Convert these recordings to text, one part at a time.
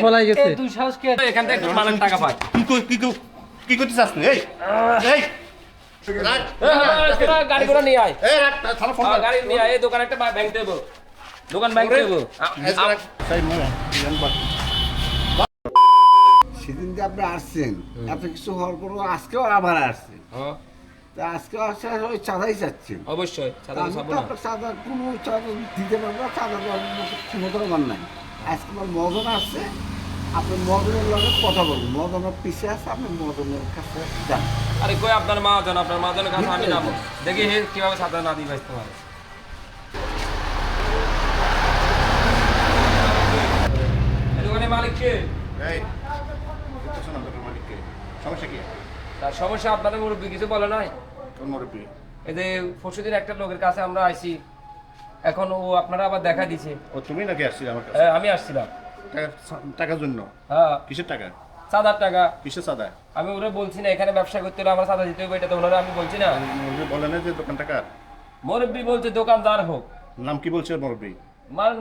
ফলাই গেছে দুই সাহস কে এখান থেকে মালের টাকা পায়। কি করতে চাস তুই? গাড়ি করে নিয়ে আয়, থানা ফোন গাড়ি নিয়ে আয়। এই দোকান একটা ব্যাংক দেবো, দোকান ব্যাংক দেবো। সেদিন যে আপনি আসছেন এত কিছু হওয়ার পরও আজকেও আবার আসছেন, তা আজকেও আসছে ওই চাঁদাই চাচ্ছেন। অবশ্যই তা আমি তো আপনার চাঁদা কোনো চাঁদা দিতে পারবো না, চাঁদা দেওয়ার মতো ক্ষমতা আমার নাই। আজকে আমার মদন আসছে, আপনি মদনের লগে কথা বলুন, মদনের পিছিয়ে আসছে, আপনি মদনের কাছে যান। আরে কই আপনার মাহাজনের কাছে আমি নামো, দেখি হে কিভাবে সাদা না দিই বাঁচতে পারে। এই দোকানের মালিক কে? সমস্যা কি? তার সমস্যা আপনাদের মুরব্বী কিছু বলে নাই? তোর মুরব্বী এই যে পরশুদিন একটা লোকের কাছে আমরা আইছি, এখন ও আপনারা আবার দেখা দিছে। ও তুমি নাকি আসছিল আমার কাছে? হ্যাঁ, আমি আসছিলাম। টাকার জন্য? হ্যাঁ, কিসের টাকা? চাঁদার টাকা। কিসের চাঁদা? আমি ওরা বলছি না এখানে ব্যবসা করতে হলে আমার চাঁদা দিতে হবে, এটা তো ওনারা আমি বলছি না। মুরব্বী বলে না যে দোকান টাকা? মুরব্বী বলছে দোকানদার হোক। নাম কি বলছে মুরব্বী?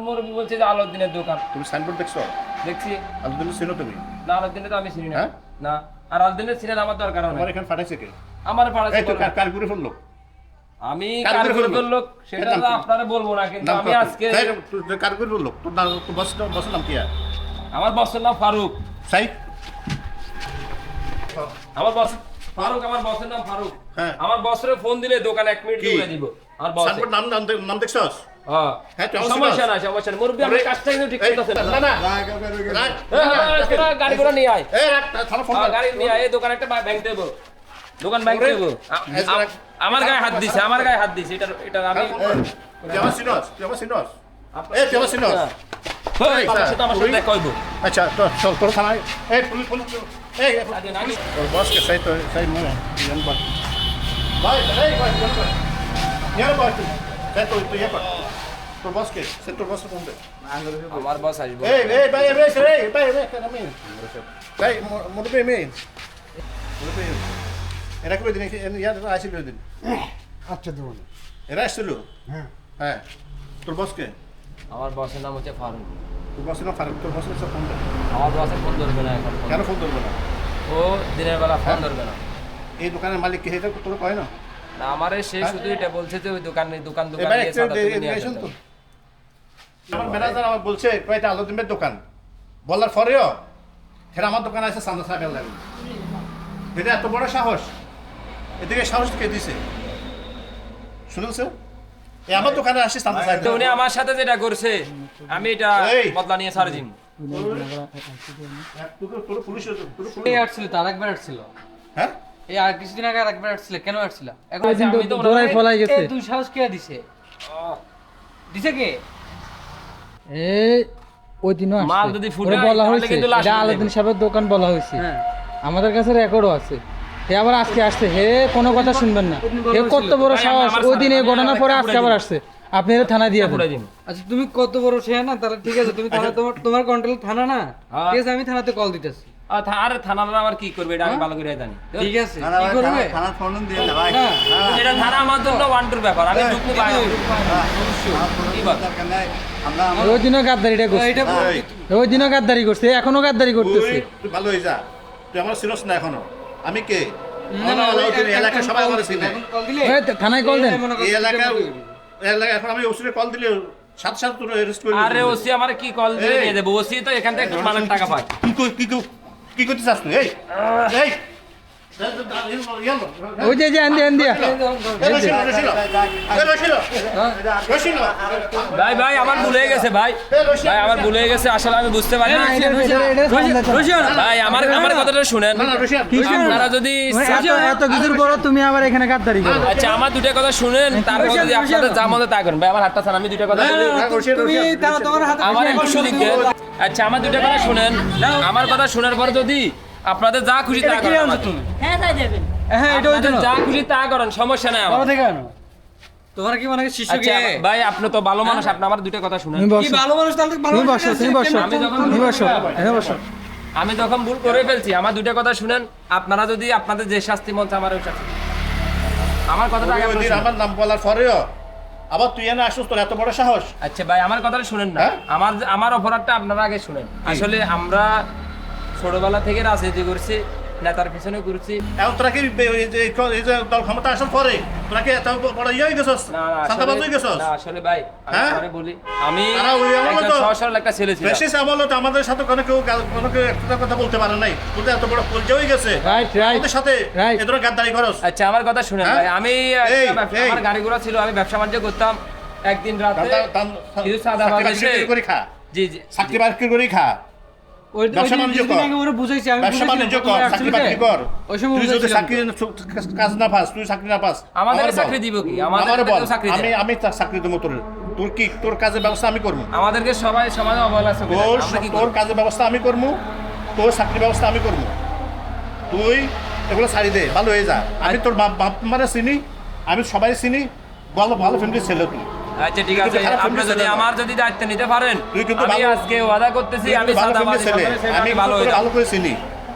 মুরব্বী বলছে যে আলাউদ্দিনের দোকান। তুমি সাইনবোর্ড দেখছো? দেখছি। আলদিন চিনো তুমি? না, আলাউদ্দিনে তো আমি চিনি না। হ্যাঁ? না, আর আলাউদ্দিনের চিনেন আমার দরকার আমার নেই। এখানে ফাটাইছে কে? আমার পাড়া এই তো কার করে ফেললো? আমি কার করে কার লোক সেটা নাম তো কি? আপনারা বলবো না, কিন্তু আমি আজকে কার করে ফেললো? তোর নাম, তোর বসের নাম কি? আমার বসের নাম ফারুক। সাই আমার বস ফারুক, আমার বসের নাম ফারুক। হ্যাঁ। আমার বসরে ফোন দিলে দোকান 1 মিনিট কি? করে দিব। আমার বস সাইনবোর্ড নাম দেখছস? হ্যাঁ, হ্যাঁ, তুই আমার সমস্যা চিনস? নাই, সমস্যা নাই। মুরব্বী আমার কাজটা কিন্তু ঠিক করতেছেন না না। না গাড়ি করে নিয়ে আয়, থানা ফোন গাড়ি নিয়ে আয়। এই দোকান একটা ব্যাংক দেবো, দোকান ব্যাংক দেবো। আমার গায়ে হাত দিছে, আমার গায়ে হাত দিছে। এটা আমি তুই আমার চিনস? তুই আমার চিনস? এই তুই আমার চিনস? এই, আমার সাথে দেখা হইবো। আচ্ছা চল তোর থানায়। এই পুলিশ এই তোর বসকে সাই তো সাই মনে জান বল ভাই এই ভাই নিয়ে বল তুই সাই তো তুই কর তোর বসকে সে তোর বসকে ফোন দে। আমার বস আসবে। এই ভাই আমি ভাই মুরব্বী এরা কবে দিন ইয়ার আসছিল দিন? আচ্ছা দেবো না। এরা আসছিল? হ্যাঁ তোর বসকে? আমার বসের নাম হচ্ছে ফারুক। তোর বসের নাম ফারুক, তোর বসের ফোন দে। আমার বসের ফোন ধরবে না এখন। কেন ফোন ধরবে না? ও দিনের বেলা ফোন ধরবে না। এই দোকানের মালিক কে এটা তোর কয় না? না, আমারে সে শুধু এটা বলছে যে ওই দোকান এবার দিয়ে সাদা তুলে নিয়ে এডুকেশন তো আসবে। আমার ম্যানেজার আমার বলছে কয়টা আলোদিনের দোকান বলার পরেও ফের আমার দোকানে আছে সান্দা সাহেব লাগবে। এটা এত বড় সাহস, এদিকে সাহস কে দিছে শুনেছো? এই আমার দোকানে আসে সান্দা সাহেব। তো উনি আমার সাথে যেটা করছে আমি এটা এই। বদলা নিয়ে ছাড় দিন। তোর পুলিশ এই আসছিল তো আরেকবার আসছিল। হ্যাঁ এই আর কিছুদিন আগে আরেকবার আসছিল, কেন আসছিল? এখন ওই দিন তো আমি তো দৌড়ায় ফলাই গেছে এই দুই সাহস কে দিছে? দিছে কে? এই ওই দিনও মাল আসছে যদি ফুটে ওরে হয়, বলা তাহলে হয়েছে কিন্তু লাশ এটা উঠে আলাদিন যাবে। সাহেবের দোকান বলা হয়েছে। হ্যাঁ, আমাদের কাছে রেকর্ডও আছে। হে আবার আজকে আসছে, হে কোনো কথা শুনবেন না। হে কত বড় ভাই, সাহস, আমার ওই দিন এই সাথে ঘটনার পরে একটা আজকে আবার আসছে। আপনি এর থানায় দিয়ে দেন। পুরাই দিন। আচ্ছা তুমি কত বড় সে না, তাহলে ঠিক আছে, তুমি তাহলে তোমার কন্ট্রোল থানা না, হ্যাঁ। ঠিক আছে, আমি থানাতে কল দিতেছি। আরে থানারা আমার কি করবে এটা আমি ভালো করে জানি। ঠিক আছে, কি করবে? থানার ফোন দিয়ে না ভাই। না, এটা থানা আমার জন্য ওয়ান্টুর ব্যাপার, আমি ঢুকতে পারি না। কি বল? ওই দিনও গাদ্দারিটা করছে, এটা ওই দিনও গাদ্দারি করছে, এখনো গাদ্দারি করতেছে। তুই ভালো হয়ে যা, তুই আমার চিনস না এখনো। আমি কে? না, না, এলাকা সবাই আমার চিনে। কল দিলে ওই থানায় কল দেন। এই এলাকা এখন আমি ওসিরে কল দিলে সাথে সাথে তোর অ্যারেস্ট করে আরে ওসি আমার কি কল দিয়ে নিয়ে দেবো? ওসি তো এখান থেকে মালের টাকা পায়। কি করতে চাস তুই? এই ওই যে আন্দিয়া ভাই আমার ভুল হয়ে গেছে ভাই আমার ভুল হয়ে গেছে, আসলে আমি বুঝতে পারি না। ভাই আমার কথাটা শুনেন। আপনারা যদি এত কিছুর পর তুমি আবার এখানে গাদ্দারি করো। আচ্ছা আমার দুটা কথা শুনেন, তারপর যদি আপনাদের যা মতো তা করেন। ভাই আমার হাতটা ছাড়, আমি দুটা কথা বলি। তুমি তোমার হাতে আমার একটু সুযোগ দেন। আচ্ছা আমার দুটা কথা শুনেন, আমার কথা শোনার পর যদি আপনাদের যা খুশি তা করেন। হ্যাঁ তাই দেবেন। হ্যাঁ, এটা আপনাদের যা খুশি তা করেন, সমস্যা নাই আমার। থেকে আনো। তোমার কি মনে হয় শিশু আচ্ছা কে? ভাই আপনি তো ভালো মানুষ, আপনি আমার দুটা কথা শুনেন। তুমি কি বসো, ভালো মানুষ, তাহলে ভালো তুমি বসো, তুমি বসো, আমি যখন তুমি বসো, এখানে বসো। আমি যখন ভুল করে ফেলছি, আমার দুইটা কথা শুনেন। আপনারা যদি আপনাদের যে শাস্তি মন চায় আমার ওই শাস্তি। আমার কথাটা আগে আপনারা শুনুন। আমার নাম বলার পরেও আবার তুই এনে আসছিস, তোর এত বড় সাহস? আচ্ছা ভাই আমার কথাটা শুনেন না, হ্যাঁ? আমার অপরাধটা আপনারা আগে শুনেন। আসলে আমরা ছোটবেলা থেকে রাজনীতি করছি, নেতার পিছনে ঘুরছি। এখন তোরা কি এই যে দল ক্ষমতা আসার পরে তোরা কি এত বড় ইয়ে হয়ে গেছস, না সাদাবাজ হয়ে গেছস? আসলে ভাই আমি হ্যাঁ? পরে বলি, আমি তারা ওই আমলে একজন তো সহজ সরল একটা ছেলে ছিলাম। বেশি আমলে তো আমাদের সাথে কোনো কেউ একটা কথা বলতে পারে নাই। তোদের এত বড় পরিচয় হয়ে গেছে, রাইট রাইট ওদের সাথে Right. এ ধরনের গাদ্দারি করস। আচ্ছা আমার কথা শুনেন হ্যাঁ? ভাই, আমি এই, আমার গাড়ি ঘোড়া ছিল, আমি ব্যবসা বাণিজ্য করতাম। একদিন রাতে কিছু সাদাবাজ এসে করে খা, জি জি চাকরি বাকরি করে খা, ওই ব্যবসা বাণিজ্য কিছুদিন কর। আগে ওরা বুঝাইছি, আমি ব্যবসা বুঝাইছি, বাণিজ্য কর, প্রথমে চাকরি আসছিল বাকরি যে, কর। ওই সময় তুই যদি বুঝাইছিলাম চাকরি কাজ না পাস, তুই চাকরি না পাস, আমাদের আমার বল। চাকরি দিব কি? আমার আমাদের বল, চাকরি আমি দেয়। আমি তার চাকরি দেবো তোর। তোর কি তোর কাজের ব্যবস্থা আমি করবো, আমাদেরকে সবাই সমাজে অবহেলা করে, তোর আমরা কি তোর করব? কাজের ব্যবস্থা আমি করবো, তোর চাকরির ব্যবস্থা আমি করবো। তুই এগুলো ছাড়ি দে, ভালো হয়ে যা। আমি তোর বাপ মানে চিনি, আমি সবাই চিনি, ভালো ভালো ফ্যামিলির ছেলে তুই। আচ্ছা ঠিক তুই আছে, কিন্তু খারাপ আপনি family যদি ছেলে না। আমার যদি দায়িত্ব নিতে পারেন, তুই কিন্তু আমি ভালো- আজকে ওয়াদা করতেছি তুই আমি কিন্তু ভালো সাদাবাজি ফ্যামিলির ছেলে, আমি আমি ভালো হয়ে তোকে যাব। ভালো করে চিনি।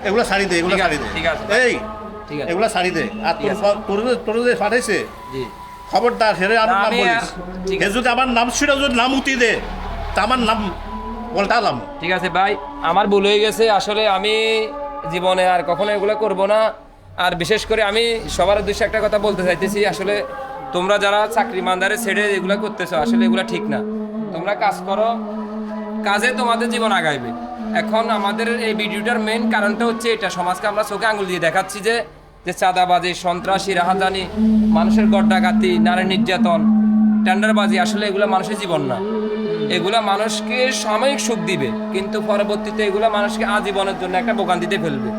এগুলো ছাড়ি দে, এগুলো ঠিক আছে, ছাড়ি দে। ঠিক আছে। এই ঠিক আছে। এগুলো ছাড়ি দে। আর ঠিক তোর তোর যে পাঠাইছে, জি খবরদার হেরে আমার না, নাম আমি, বলিস। ঠিক হে আছে। যদি আমার নাম ছিল, যদি নাম উতি দে, তা আমার নাম বলতালাম। ঠিক আছে ভাই, আমার ভুল হয়ে গেছে। আসলে আমি জীবনে আর কখনো এগুলো করব না। আর বিশেষ করে আমি সবার উদ্দেশ্যে একটা কথা বলতে চাইতেছি, আসলে তোমরা যারা চাকরি মানদারে ছেড়ে এগুলো করতেছো, আসলে এগুলো ঠিক না। তোমরা কাজ করো, কাজে তোমাদের জীবন আগাইবে। এখন আমাদের এই ভিডিওটার মেইন কারণটা হচ্ছে এটা, সমাজকে আমরা চোখে আঙুল দিয়ে দেখাচ্ছি যে চাঁদাবাজি, সন্ত্রাসী, রাহাজানি, মানুষের গড্ডাঘাতি, নারী নির্যাতন, টেন্ডারবাজি, আসলে এগুলো মানুষের জীবন না। এগুলা মানুষকে সাময়িক সুখ দিবে, কিন্তু পরবর্তীতে এগুলা মানুষকে আজীবনের জন্য একটা ভোগান্তিতে ফেলবে।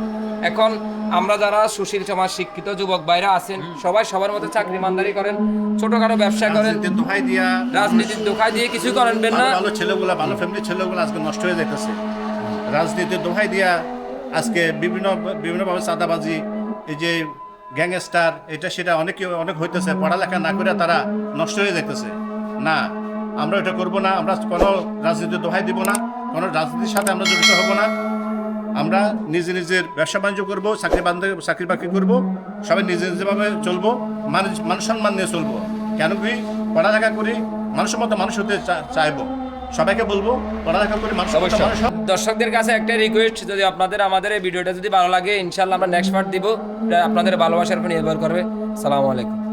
এখন আমরা যারা সুশীল সমাজ, শিক্ষিত যুবক ভাইরা আছেন, সবাই সবার মতো চাকরি মানদারি করেন, ছোটখাটো ব্যবসা করেন, দোহাই দিয়া রাজনীতির দোকায় দিয়ে কিছু করেনবেন না। ভালো ভালো ছেলেগুলা, ভালো ফ্যামিলির ছেলেগুলো আজকে নষ্ট হয়ে যাইতেছে। রাজনীতির দোহাই দিয়া আজকে বিভিন্নভাবে চাঁদাবাজি, এই যে গ্যাংস্টার, এটা সেটা অনেক হইতেছে। পড়ালেখা না করে তারা নষ্ট হয়ে যাইতেছে। না, আমরা এটা করব না। আমরা কোনো রাজনীতির দোহাই দিব না, কোনো রাজনীতির সাথে আমরা জড়িত হব না। আমরা নিজের ব্যবসা বাণিজ্য করবো, চাকরি বাকরি করবো, সবাই নিজেভাবে চলবো, মানুষ সম্মান নিয়ে চলবো। কেন কি পড়ালেখা করি, মানুষের মতো মানুষ হতে চাইবো। সবাইকে বলবো পড়ালেখা করি, মানুষের মতো মানুষ হও। দর্শকদের কাছে একটা রিকোয়েস্ট, যদি আপনাদের আমাদের এই ভিডিওটা যদি ভালো লাগে, ইনশাল্লাহ আমরা নেক্সট পার্ট দিব। এটা আপনাদের ভালোবাসার উপর নির্ভর করবে। আসসালামু আলাইকুম।